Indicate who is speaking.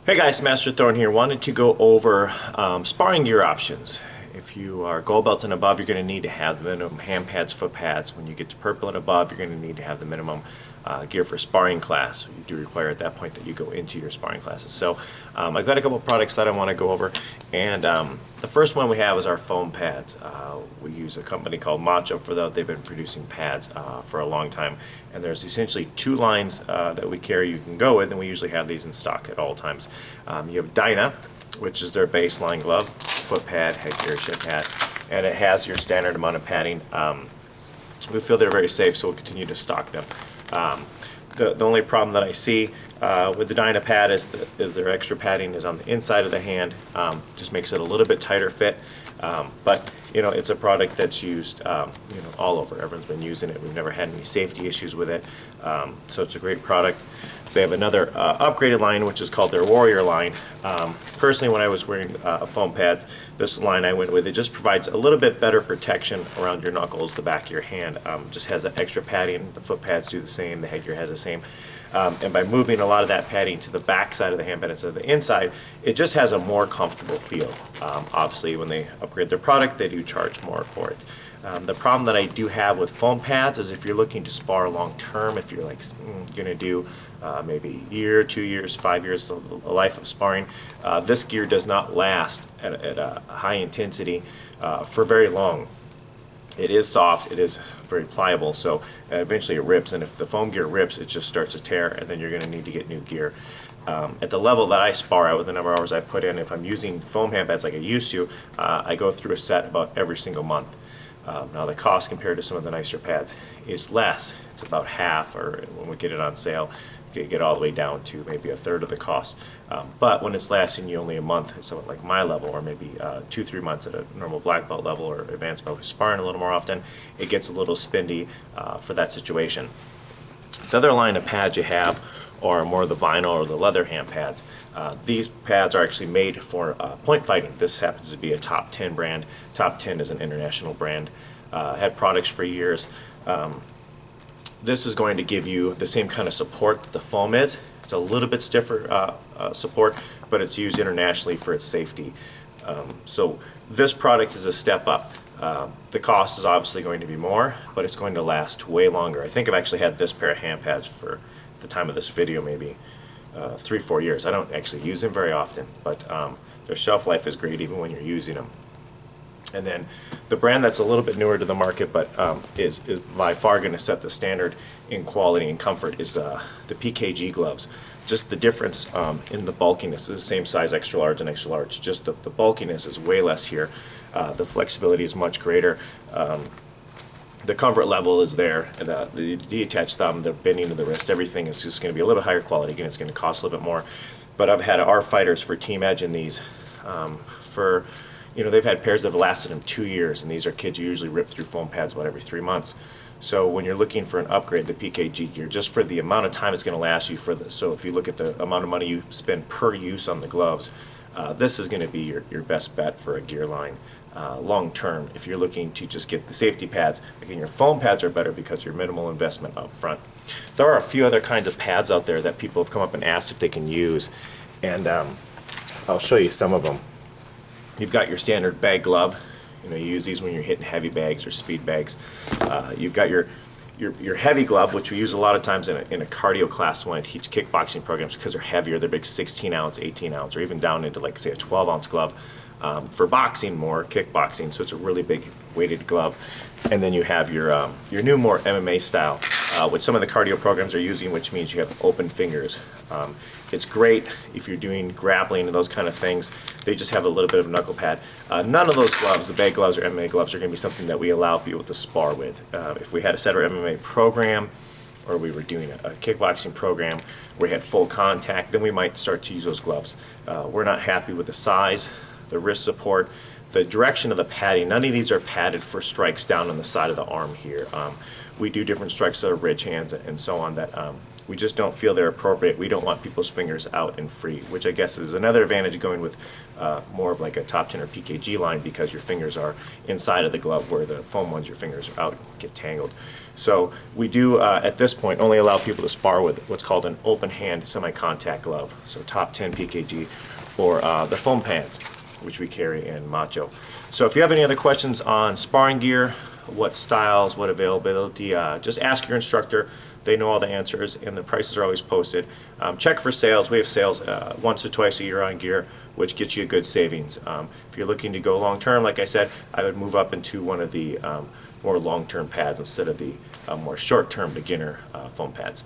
Speaker 1: Hey guys, Master Thorn here. Wanted to go over sparring gear options. If you are gold belt and above, you're going to need to have the minimum hand pads, foot pads. When you get to purple and above, you're going to need to have the minimum gear for sparring class. You do require at that point that you go into your sparring classes. So I've got a couple of products that I want to go over, and the first one we have is our foam pads. We use a company called Macho for that. They've been producing pads for a long time, and there's essentially two lines that we carry you can go with, and we usually have these in stock at all times. You have Dyna, which is their baseline glove, foot pad, headgear, shin pad, and it has your standard amount of padding. We feel they're very safe, so we'll continue to stock them. The only problem that I see with the Dyna pad is their extra padding is on the inside of the hand. Just makes it a little bit tighter fit, but you know, it's a product that's used all over. Everyone's been using it. We've never had any safety issues with it, so it's a great product. They have another upgraded line, which is called their Warrior line. Personally, when I was wearing foam pads, this line I went with, it just provides a little bit better protection around your knuckles, the back of your hand. Just has that extra padding. The foot pads do the same. The headgear has the same. And by moving a lot of that padding to the back side of the handband instead of the inside, it just has a more comfortable feel. Obviously, when they upgrade their product, they do charge more for it. The problem that I do have with foam pads is if you're looking to spar long term, if you're like going to do maybe a year, 2 years, 5 years, a life of sparring, this gear does not last at a high intensity for very long. It is soft, it is very pliable, so eventually it rips, and if the foam gear rips, it just starts to tear, and then you're going to need to get new gear. At the level that I spar at, with the number of hours I put in, if I'm using foam hand pads like I used to, I go through a set about every single month. Now the cost compared to some of the nicer pads is less. It's about half, or when we get it on sale, you get all the way down to maybe a third of the cost. But when it's lasting you only a month, someone like my level, or maybe 2-3 months at a normal black belt level or advanced belt who's sparring a little more often, it gets a little spendy for that situation. The other line of pads you have are more the vinyl or the leather hand pads. These pads are actually made for point fighting. This happens to be a top 10 brand. Top 10 is an international brand. Had products for years. This is going to give you the same kind of support that the foam is. It's a little bit stiffer support, but it's used internationally for its safety. So this product is a step up. The cost is obviously going to be more, but it's going to last way longer. I think I've actually had this pair of hand pads for, at the time of this video, maybe 3-4 years. I don't actually use them very often, but their shelf life is great even when you're using them. And then the brand that's a little bit newer to the market, but is by far going to set the standard in quality and comfort, is the Pkg Gloves. Just the difference in the bulkiness. It's the same size, extra large and extra large. Just the bulkiness is way less here. The flexibility is much greater. The comfort level is there. The detached thumb, the bending of the wrist, everything is just going to be a little higher quality. Again, it's going to cost a little bit more. But I've had our fighters for Team Edge in these for, you know, they've had pairs that have lasted them 2 years, and these are kids who usually rip through foam pads about every 3 months. So when you're looking for an upgrade, the Pkg gear, just for the amount of time it's going to last you for the, so if you look at the amount of money you spend per use on the gloves, this is going to be your best bet for a gear line long term. If you're looking to just get the safety pads, again, your foam pads are better because you're minimal investment up front. There are a few other kinds of pads out there that people have come up and asked if they can use, and I'll show you some of them. You've got your standard bag glove. You know, you use these when you're hitting heavy bags or speed bags. You've got your heavy glove, which we use a lot of times in a cardio class when I teach kickboxing programs, because they're heavier. They're big 16-ounce, 18-ounce, or even down into, like, say, a 12-ounce glove. For boxing, more kickboxing, so it's a really big weighted glove. And then you have your new, more MMA style, which some of the cardio programs are using, which means you have open fingers. It's great if you're doing grappling and those kind of things. They just have a little bit of a knuckle pad. None of those gloves, the bag gloves or MMA gloves, are going to be something that we allow people to spar with. If we had a separate MMA program, or we were doing a kickboxing program where we had full contact, then we might start to use those gloves. We're not happy with the size, the wrist support, the direction of the padding. None of these are padded for strikes down on the side of the arm here. We do different strikes to our ridge hands and so on that we just don't feel they're appropriate. We don't want people's fingers out and free, which I guess is another advantage of going with more of like a top 10 or PKG line, because your fingers are inside of the glove, where the foam ones, your fingers are out and get tangled. So we do, at this point, only allow people to spar with what's called an open hand semi-contact glove, so top 10 PKG, or the foam pads, which we carry in Macho. So if you have any other questions on sparring gear, what styles, what availability, just ask your instructor. They know all the answers, and the prices are always posted. Check for sales. We have sales once or twice a year on gear, which gets you good savings. If you're looking to go long term, like I said, I would move up into one of the more long term pads instead of the more short term beginner foam pads.